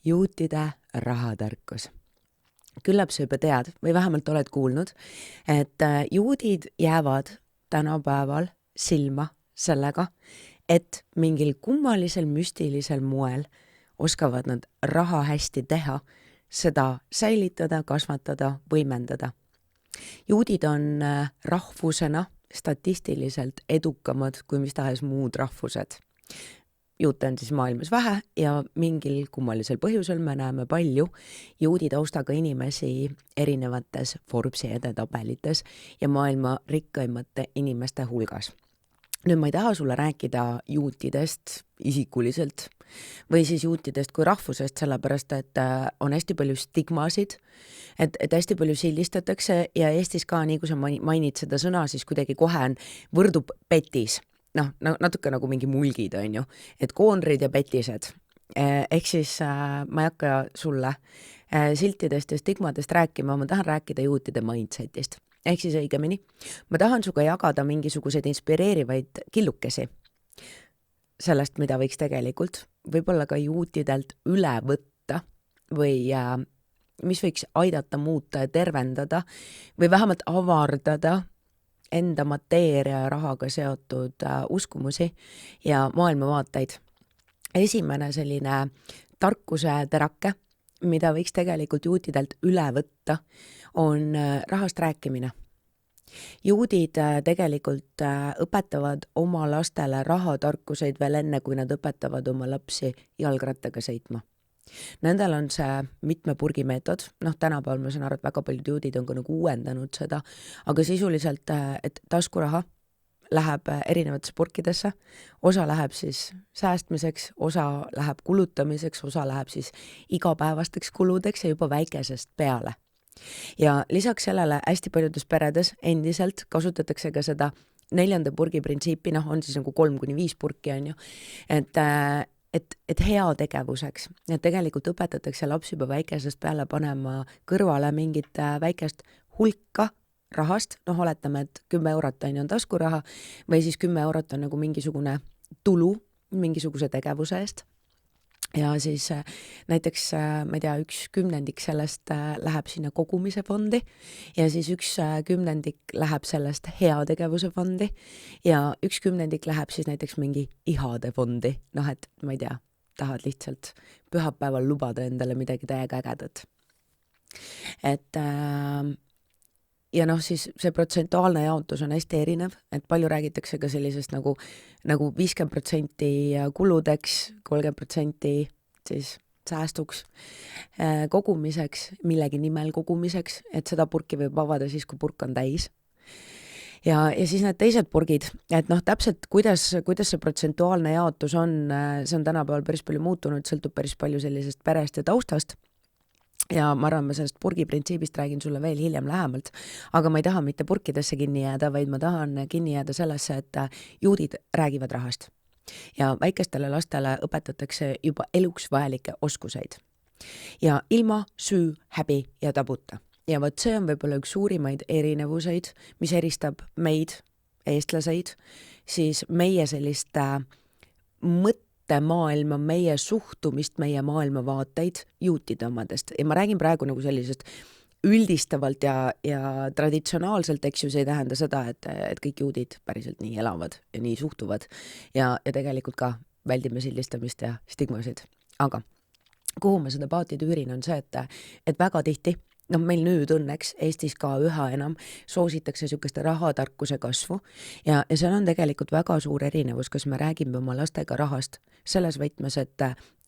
juutide rahatarkus. Küllap sa juba tead või vähemalt oled kuulnud, et juudid jäävad tänapäeval silma sellega, et mingil kummalisel müstilisel moel oskavad nad raha hästi teha, seda säilitada, kasvatada, võimendada. Juudid on rahvusena statistiliselt edukamad kui mis tahes muud rahvused. Juute on siis maailmas vähe ja mingil kummalisel põhjusel me näeme palju juudi taustaga inimesi erinevates Forbesi edetabelites ja maailma rikkaimate inimeste hulgas. Nüüd ma ei taha sulle rääkida juutidest isikuliselt või siis juutidest kui rahvusest, sellepärast et on hästi palju stigmasid, et hästi palju sildistatakse ja Eestis ka, nii kui sa mainid seda sõna, siis kuidagi kohe võrdub petis. Natuke nagu mingi mulgid on ju, et koonrid ja petised. Ehk siis ma ei hakka sulle siltidest ja stigmadest rääkima, ma tahan rääkida juutide mindsetist. Ehk siis õigemini, ma tahan suga jagada mingisuguseid inspireerivaid killukesi sellest, mida võiks tegelikult võib-olla ka juutidelt üle võtta või mis võiks aidata muuta ja tervendada või vähemalt avardada enda mateeria ja rahaga seotud uskumusi ja maailmavaateid. Esimene selline tarkuse terake, mida võiks tegelikult juutidelt üle võtta, on rahast rääkimine. Juudid tegelikult õpetavad oma lastele rahatarkuseid veel enne, kui nad õpetavad oma lapsi jalgrattaga sõitma. Nendel on see mitme purgi meetod, tänapäeval ma saan aru, et väga paljud juudid on ka nagu uuendanud seda, aga sisuliselt, et taskuraha läheb erinevatesse purkidesse, osa läheb siis säästmiseks, osa läheb kulutamiseks, osa läheb siis igapäevasteks kuludeks ja juba väikesest peale. Ja lisaks sellele hästi paljudes peredes endiselt kasutatakse ka seda 4. purgi printsiipi, on siis nagu 3-5 purki on ju, et heategevuseks, et tegelikult õpetatakse lapsi juba väikesest peale panema kõrvale mingit väikest hulka rahast, oletame, et 10 eurot on taskuraha või siis 10 eurot on nagu mingisugune tulu mingisuguse tegevuse eest. Ja siis näiteks, ma ei tea, 1/10 sellest läheb sinna kogumise fondi ja siis 1/10 läheb sellest heategevuse fondi ja 1/10 läheb siis näiteks mingi ihade fondi. Et ma ei tea, tahad lihtsalt pühapäeval lubada endale midagi täiega ägedat. Ja siis see protsentuaalne jaotus on hästi erinev, et palju räägitakse ka sellisest nagu 50% kuludeks, 30% siis säästuks, kogumiseks, millegi nimel kogumiseks, et seda purki võib avada siis, kui purk on täis. Ja siis need teised purgid, et täpselt kuidas see protsentuaalne jaotus on, see on tänapäeval päris palju muutunud, sõltub päris palju sellisest perest ja taustast. Ja ma arvan, ma sellest purgiprintsiibist räägin sulle veel hiljem lähemalt, aga ma ei taha mitte purkidesse kinni jääda, vaid ma tahan kinni jääda sellesse, et juudid räägivad rahast. Ja väikestele lastele õpetatakse juba eluks vajalikke oskuseid. Ja ilma süü, häbi ja tabuta. Ja vot see on võib-olla üks suurimaid erinevuseid, mis eristab meid, eestlaseid, siis meie sellist maailma, meie suhtumist, meie maailmavaateid juutide omadest. Ja ma räägin praegu nagu sellisest üldistavalt ja traditsionaalselt, eks ju, see ei tähenda seda, et kõik juudid päriselt nii elavad ja nii suhtuvad ja tegelikult ka väldime sildistamist ja stigmasid. Aga kuhu ma seda paati tüürin on see, et väga tihti, meil nüüd õnneks Eestis ka üha enam soositakse sükeste rahatarkuse kasvu ja seal on tegelikult väga suur erinevus, kas me räägime oma lastega rahast selles võtmes, et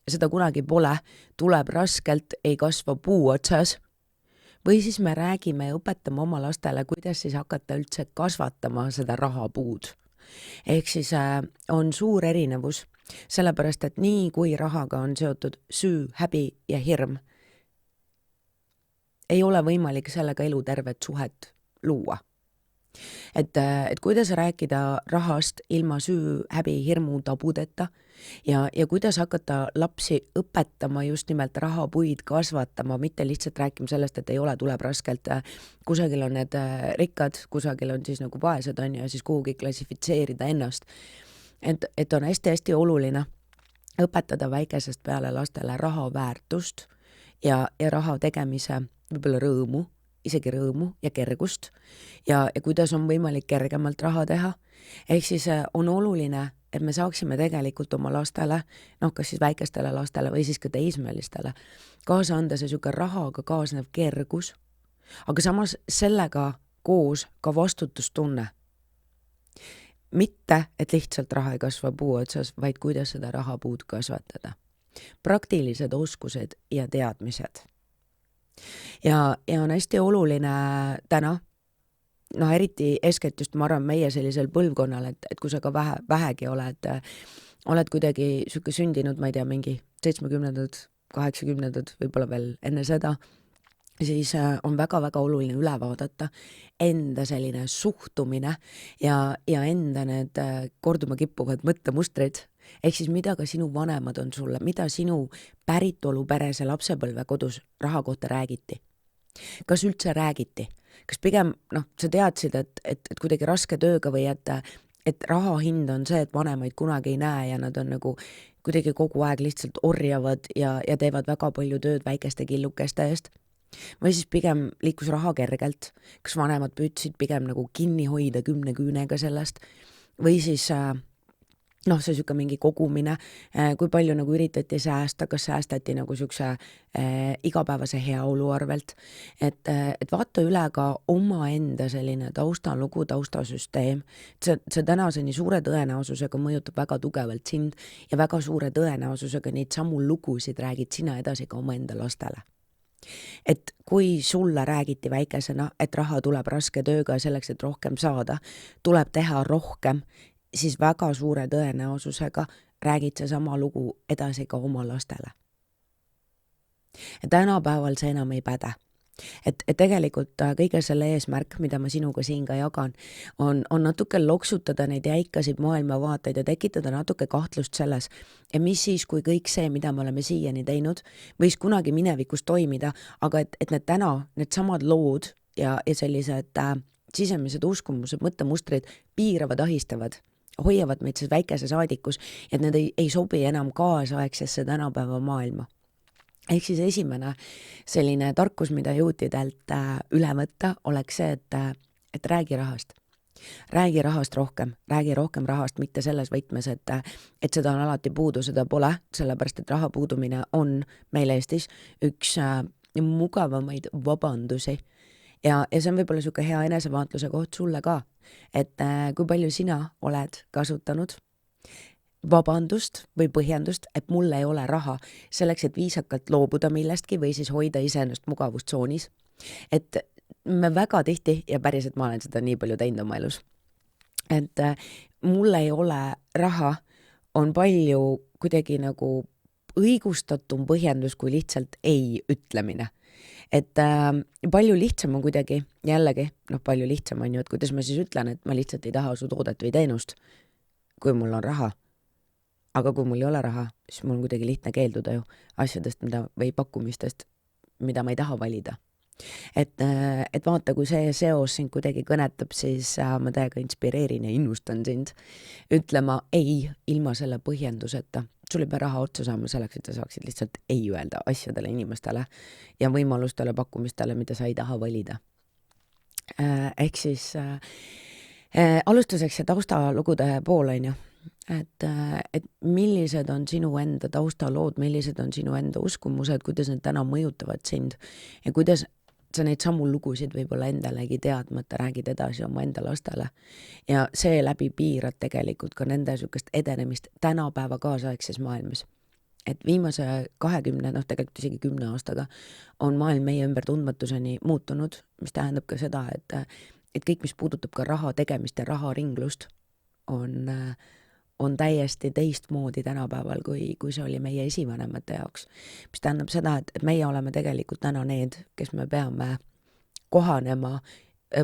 seda kunagi pole, tuleb raskelt, ei kasva puu otsas või siis me räägime ja õpetame oma lastele, kuidas siis hakata üldse kasvatama seda rahapuud. Ehk siis on suur erinevus, sellepärast et nii kui rahaga on seotud süü, häbi ja hirm, ei ole võimalik sellega elutervet suhet luua. Et kuidas rääkida rahast ilma süü, häbi, hirmu, tabudeta ja kuidas hakata lapsi õpetama just nimelt rahapuid kasvatama, mitte lihtsalt rääkima sellest, et ei ole, tuleb raskelt, kusagil on need rikkad, kusagil on siis nagu vaesed on ja siis kuhugi klassifitseerida ennast. Et on hästi-hästi oluline õpetada väikesest peale lastele raha väärtust ja raha tegemise võib-olla rõõmu, isegi rõõmu ja kergust ja kuidas on võimalik kergemalt raha teha. Ehk siis on oluline, et me saaksime tegelikult oma lastele, kas siis väikestele lastele või siis ka teismelistele, kaasa anda see siuke rahaga kaasnev kergus, aga samas sellega koos ka vastutustunne. Mitte, et lihtsalt raha ei kasva puu otsas, vaid kuidas seda rahapuud kasvatada. Praktilised oskused ja teadmised. Ja on hästi oluline täna, eriti eeskätt just ma arvan meie sellisel põlvkonnal, et kui sa ka vähegi oled kuidagi siuke sündinud, ma ei tea, mingi 70-ndad, 80-ndad, võib-olla veel enne seda, siis on väga-väga oluline üle vaadata enda selline suhtumine ja enda need korduma kippuvad mõttemustrid, ehk siis mida ka sinu vanemad on sulle, mida sinu päritoluperes ja lapsepõlve kodus raha kohta räägiti. Kas üldse räägiti? Kas pigem, sa teadsid, et kuidagi raske tööga või et raha hind on see, et vanemaid kunagi ei näe ja nad on nagu kuidagi kogu aeg lihtsalt orjavad ja teevad väga palju tööd väikeste killukeste eest? Või siis pigem liikus raha kergelt, kas vanemad püüdsid pigem nagu kinni hoida 10 küünega sellest või siis see siuke mingi kogumine, kui palju nagu üritati säästa, kas säästati nagu siukse igapäevase heaolu arvelt, et vaata üle ka omaenda selline taustalugu, taustasüsteem, see tänaseni suure tõenäosusega mõjutab väga tugevalt sind ja väga suure tõenäosusega neid samu lugusid räägid sina edasi ka omaenda lastele. Et kui sulle räägiti väikesena, et raha tuleb raske tööga selleks, et rohkem saada, tuleb teha rohkem, siis väga suure tõenäosusega räägid see sama lugu edasi ka oma lastele. Ja tänapäeval see enam ei päde. Et tegelikult kõige selle eesmärk, mida ma sinuga siin ka jagan, on natuke loksutada neid jäikasid maailmavaateid ja tekitada natuke kahtlust selles, et mis siis, kui kõik see, mida me oleme siiani teinud, võis kunagi minevikus toimida, aga et need täna, need samad lood ja sellised sisemised uskumused, mõttemustrid piiravad, ahistavad, hoiavad meid siis väikese saadikus, et need ei sobi enam kaasaegsesse tänapäeva maailma. Ehk siis esimene selline tarkus, mida juutidelt üle võtta, oleks see, et räägi rahast. Räägi rahast rohkem, räägi rohkem rahast, mitte selles võtmes, et seda on alati puudu, seda pole, sellepärast et raha puudumine on meil Eestis üks mugavamaid vabandusi. Ja see on võib-olla siuke hea enesevaatluse koht sulle ka, et kui palju sina oled kasutanud vabandust või põhjendust, et mul ei ole raha selleks, et viisakalt loobuda millestki või siis hoida iseennast mugavustsoonis. Et me väga tihti, ja päriselt ma olen seda nii palju teinud oma elus, et mul ei ole raha, on palju kuidagi nagu õigustatum põhjendus kui lihtsalt ei ütlemine. Et palju lihtsam on kuidagi, jällegi, palju lihtsam on ju, et kuidas ma siis ütlen, et ma lihtsalt ei taha su toodet või teenust, kui mul on raha. Aga kui mul ei ole raha, siis mul on kuidagi lihtne keelduda ju asjadest või pakkumistest, mida ma ei taha valida. Et vaata, kui see seos sind kuidagi kõnetab, siis ma täiega inspireerin ja innustan sind ütlema ei ilma selle põhjenduseta. Sul ei pea raha otsa saama selleks, et sa saaksid lihtsalt ei öelda asjadele, inimestele ja võimalustele, pakkumistele, mida sa ei taha valida. Ehk siis alustuseks ja taustalugude pool on ju. Et millised on sinu enda taustalood, millised on sinu enda uskumused, kuidas need täna mõjutavad sind ja kuidas sa neid samu lugusid võib-olla endalegi teadmata räägid edasi oma enda lastele ja seeläbi piirad tegelikult ka nende sükest edenemist tänapäeva kaasaegses maailmas. Et viimase 20, tegelikult isegi 10 aastaga on maailm meie ümber tundmatuseni muutunud, mis tähendab ka seda, et kõik, mis puudutab ka raha tegemist ja raharinglust, on täiesti teistmoodi tänapäeval, kui see oli meie esivanemate jaoks. Mis tähendab seda, et meie oleme tegelikult täna need, kes me peame kohanema,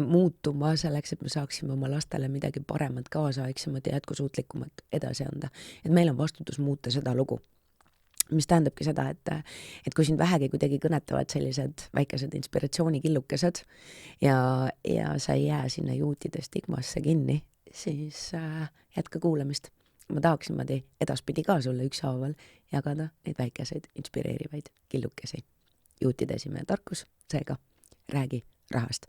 muutuma selleks, et me saaksime oma lastele midagi paremat, kaasaegsemat ja jätkusuutlikumat edasi anda. Et meil on vastutus muuta seda lugu. Mis tähendabki seda, et kui sind vähegi kuidagi kõnetavad sellised väikesed inspiratsioonikillukesed ja sa ei jää sinna juutide stigmasse kinni, siis jätka kuulamist. ma tahaks niimoodi edaspidi ka sulle ükshaaval jagada neid väikeseid inspireerivaid killukesi. Juutide esimene tarkus, seega räägi rahast.